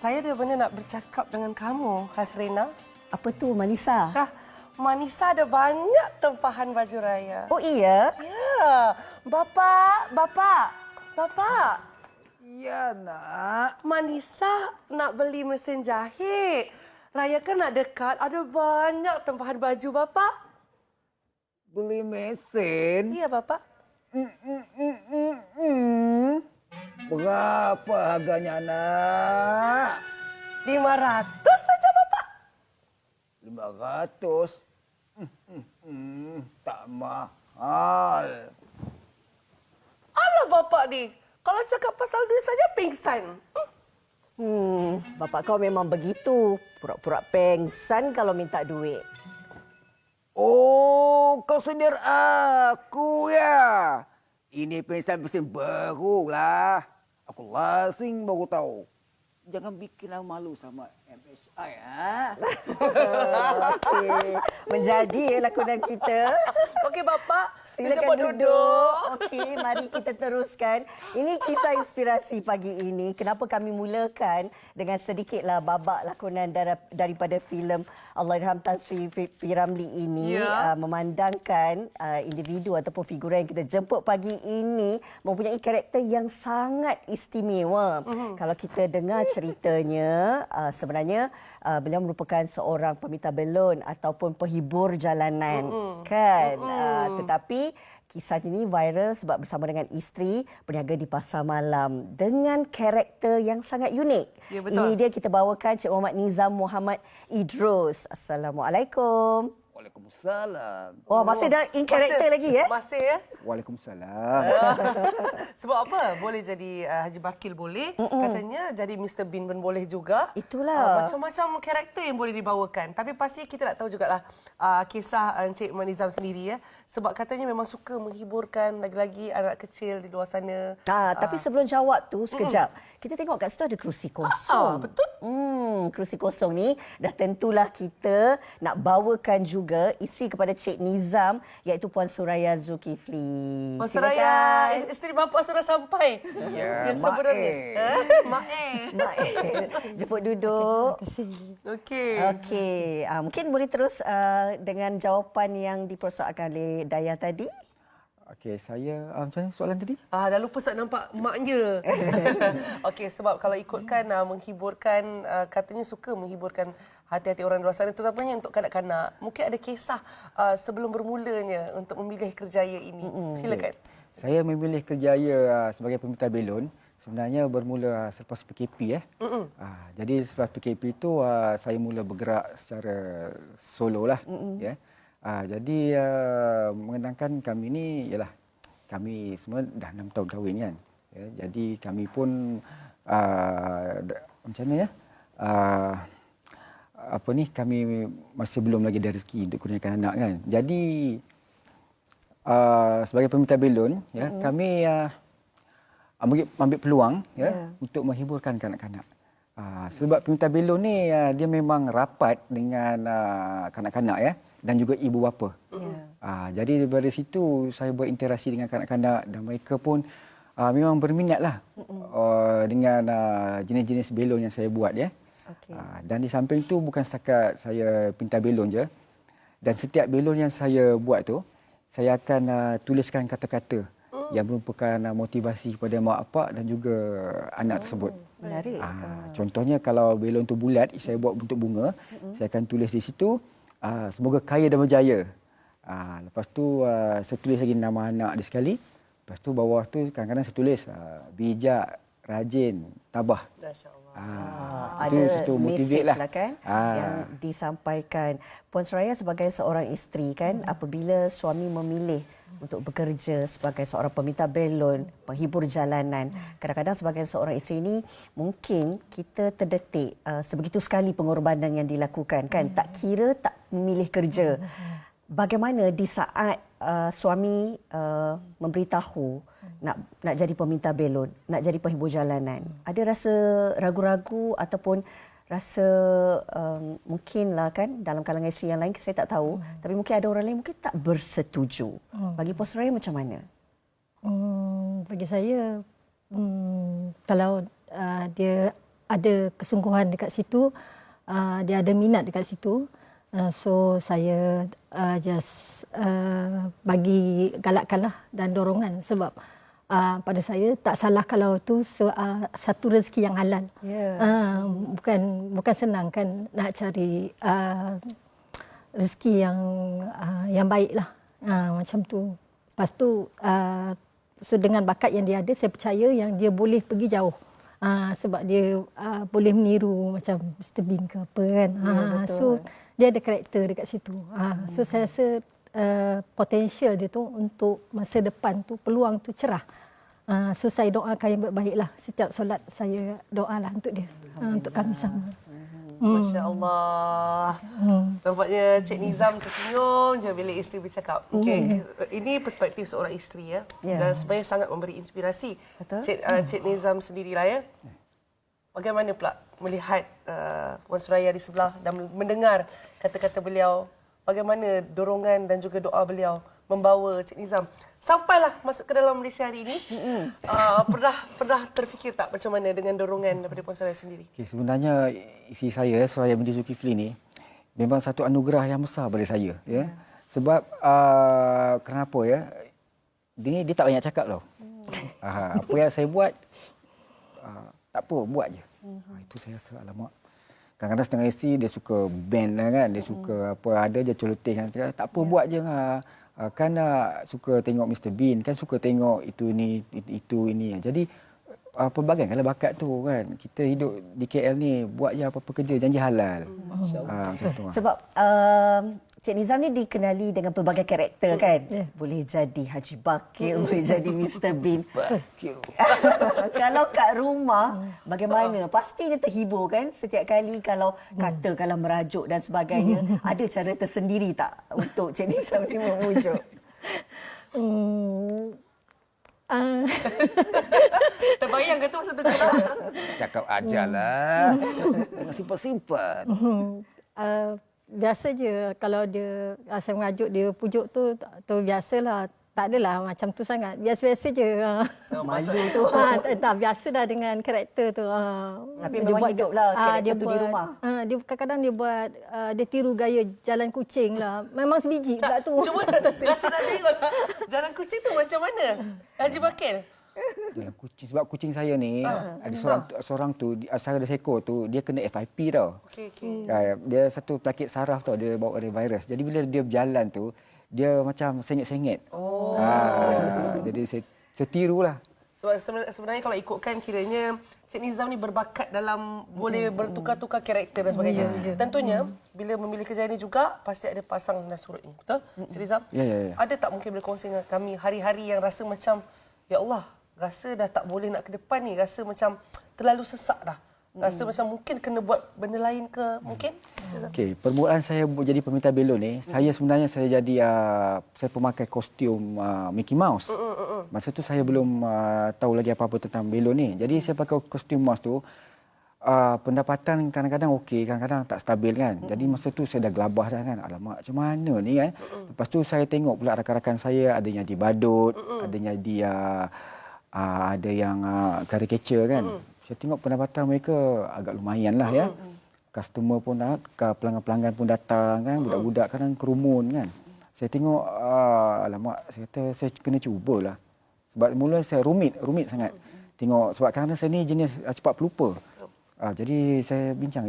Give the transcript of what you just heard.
Saya ada benda nak bercakap dengan kamu, Hasrina. Apa tu, Manisa? Manisa ada banyak tempahan baju raya. Oh iya? Ya. Bapak. Ya, nak. Manisa nak beli mesin jahit. Raya kan nak dekat, ada banyak tempahan baju, Bapak. Beli mesin? Iya, Bapak. Berapa harganya, nak? 500 saja, Bapak. 500? Tak mahal. Alah, Bapak ni. Kalau cakap pasal duit saja, pingsan. Bapak kau memang begitu. Pura-pura pengsan kalau minta duit. Oh, kau sindir aku ya? Ini mesin baru lah. Aku lasing baru tahu. Jangan bikinlah malu sama MSI, ha? Okey. Menjadi lakonan kita. Okey, Bapak. Silakan duduk. Okey, mari kita teruskan. Ini kisah inspirasi pagi ini. Kenapa kami mulakan dengan sedikitlah babak lakonan daripada filem Allahyarham Tan Sri P. Ramlee ini, memandangkan individu ataupun figura yang kita jemput pagi ini mempunyai karakter yang sangat istimewa. Kalau kita dengar ceritanya, sebenarnya beliau merupakan seorang peminta belon ataupun penghibur jalanan, kan? Tetapi kisah ini viral sebab bersama dengan isteri berniaga di pasar malam dengan karakter yang sangat unik. Ya, betul. Ini dia kita bawakan Cik Muhammad Nizam Muhammad Idrus. Assalamualaikum. Waalaikumsalam. Oh, masih dah in karakter lagi ya? Masih ya. Waalaikumsalam. Sebab apa? Boleh jadi Haji Bakil boleh. Katanya jadi Mr. Bean pun boleh juga. Itulah. Macam-macam karakter yang boleh dibawakan. Tapi pasti kita nak tahu jugalah kisah Encik Manizam sendiri ya. Sebab katanya memang suka menghiburkan lagi-lagi anak kecil di luar sana. Tapi sebelum jawab tu sekejap. Kita tengok kat situ ada kerusi kosong. Betul. Kerusi kosong ni dah tentulah kita nak bawakan juga isteri kepada Cik Nizam iaitu Puan Suraya Zulkifli. Puan Suraya, isteri bapa sudah sampai. Ya, Yang sebenarnya. Mak Jemput duduk. Okey. Okey. Mungkin boleh terus dengan jawapan yang dipersoalkan oleh Dayah tadi. Okey, saya macam mana soalan tadi? Dah lupa saya nampak maknya. Okey, sebab kalau ikutkan menghiburkan, katanya suka menghiburkan hati-hati orang di luar sana, terutamanya untuk kanak-kanak. Mungkin ada kisah sebelum bermulanya untuk memilih kerjaya ini. Silakan. Saya memilih kerjaya sebagai peminta belon sebenarnya bermula selepas PKP. Jadi selepas PKP itu saya mula bergerak secara solo lah. Jadi mengenangkan kami ni ialah kami semua dah 6 tahun kahwin kan. Jadi kami pun macam mana ya? Kami masih belum lagi ada rezeki untuk kurniakan anak kan. Jadi sebagai peminta belon kami ambil peluang untuk menghiburkan kanak-kanak. Sebab peminta belon ni dia memang rapat dengan kanak-kanak ya dan juga ibu bapa. Jadi daripada situ saya berinteraksi dengan kanak-kanak dan mereka pun memang berminatlah dengan jenis-jenis belon yang saya buat ya. Dan di samping itu bukan setakat saya pinta belon je. Dan setiap belon yang saya buat tu saya akan tuliskan kata-kata yang merupakan motivasi kepada mak bapak dan juga anak tersebut. Menarik. Contohnya kalau belon tu bulat, saya buat bentuk bunga, saya akan tulis di situ, semoga kaya dan berjaya. Lepas tu saya tulis lagi nama anak dia sekali. Lepas tu bawah tu kadang-kadang saya tulis bijak, rajin, tabah. Ada satu message lah kan yang disampaikan. Puan Suraya sebagai seorang isteri kan, apabila suami memilih untuk bekerja sebagai seorang peminta belon, penghibur jalanan, kadang-kadang sebagai seorang isteri ini mungkin kita terdetik sebegitu sekali pengorbanan yang dilakukan kan, tak kira tak memilih kerja. Bagaimana di saat suami memberitahu nak jadi peminta belon, nak jadi penghibur jalanan, ada rasa ragu-ragu ataupun rasa mungkinlah kan dalam kalangan isteri yang lain saya tak tahu, tapi mungkin ada orang lain mungkin tak bersetuju. Bagi Puan Suraya macam mana? Bagi saya kalau dia ada kesungguhan dekat situ, dia ada minat dekat situ. So saya just bagi galakkanlah dan dorongan sebab pada saya tak salah kalau tu satu rezeki yang halal. Bukan senang kan nak cari rezeki yang baiklah. Macam tu. Lepas tu so dengan bakat yang dia ada, saya percaya yang dia boleh pergi jauh. Sebab dia boleh meniru macam Mr. Bean ke apa kan. So dia ada karakter dekat situ. So saya rasa potensial dia tu untuk masa depan tu, peluang tu cerah. So saya doakan yang baik-baiklah. Setiap solat saya doalah untuk dia. Untuk kami sama. Masya Allah. Nampaknya Cik Nizam tersenyum je bila isteri bercakap. Okay. Ini perspektif seorang isteri ya. Dan sebenarnya sangat memberi inspirasi. Cik Nizam sendirilah ya. Bagaimana pula melihat Puan Suraya di sebelah dan mendengar kata-kata beliau, bagaimana dorongan dan juga doa beliau membawa Cik Nizam sampailah masuk ke dalam Malaysia hari ini. Pernah terfikir tak macam mana dengan dorongan daripada Puan Suraya sendiri? Okay, sebenarnya isteri saya, Suraya binti Zulkifli ni memang satu anugerah yang besar pada saya. Ya. Sebab kenapa ya? Dia tak banyak cakap tau. Apa yang saya buat, tak apa, buat je. Itu saya rasa alamak. Kadang-kadang setengah isteri dia suka band lah kan. Dia suka apa, ada je celoteh kan. Tak apa, buat je lah. Kan suka tengok Mr. Bean, kan suka tengok itu ini. Jadi pelbagai kalau bakat tu kan. Kita hidup di KL ni, buat je apa-apa kerja, janji halal. Macam tu. Sebab Cik Nizam ni dikenali dengan pelbagai karakter kan. Boleh jadi Haji Bakir, boleh jadi Mr. Bean. Kalau kat rumah, bagaimana? Pasti dia terhibur kan setiap kali kalau kata, kalau merajuk dan sebagainya. Ada cara tersendiri tak untuk Cik Nizam ni memujuk? Terbayang ke tu masa tu gelap? Cakap ajalah. Jangan simpan-simpan. Biasa je kalau dia saya mengajuk dia pujuk tu biasalah, tak adalah macam tu sangat, biasa-biasa je. Malu tu. Tak biasa dah dengan karakter tu. Tapi memang hiduplah karakter tu di rumah. Dia kadang-kadang dia buat dia tiru gaya jalan kucing lah. Memang sebiji pula tu. Cuba rasa nak tengok jalan kucing tu macam mana Haji Bakil? Jalan kucing, sebab kucing saya ni ada seorang tu asal ada seekor tu dia kena FIP tau. Okey. Dia satu penyakit saraf tau, dia bawa ada virus. Jadi bila dia berjalan tu dia macam sengit-sengit. Jadi saya tirulah. Sebab sebenarnya kalau ikutkan kiranya Cik Nizam ni berbakat dalam boleh bertukar-tukar karakter dan sebagainya. Tentunya bila memilih kerjaya ini juga pasti ada pasang dan surut ni. Betul? Cik Nizam? Ya. Ada tak mungkin boleh kongsi dengan kami hari-hari yang rasa macam ya Allah, rasa dah tak boleh nak ke depan ni, rasa macam terlalu sesak dah. Rasa macam mungkin kena buat benda lain ke mungkin? Okey, permulaan saya jadi peminta belon ni, saya sebenarnya saya jadi saya pemakai kostum Mickey Mouse. Masa tu saya belum tahu lagi apa-apa tentang belon ni. Jadi saya pakai kostum mouse tu, pendapatan kadang-kadang okey, kadang-kadang tak stabil kan. Jadi masa tu saya dah gelabah dah kan. Alamak, macam mana ni kan. Lepas tu saya tengok pula rakan-rakan saya ada yang di badut, ada yang di ada yang caricature kan. Saya tengok pendapatan mereka agak lumayan lah ya. Customer pun pelanggan-pelanggan pun datang kan, budak-budak kadang kerumun kan. Saya tengok alamak, saya kata saya kena cubalah. Sebab mula saya rumit sangat. Tengok sebab kadang saya ni jenis cepat pelupa. Jadi saya bincang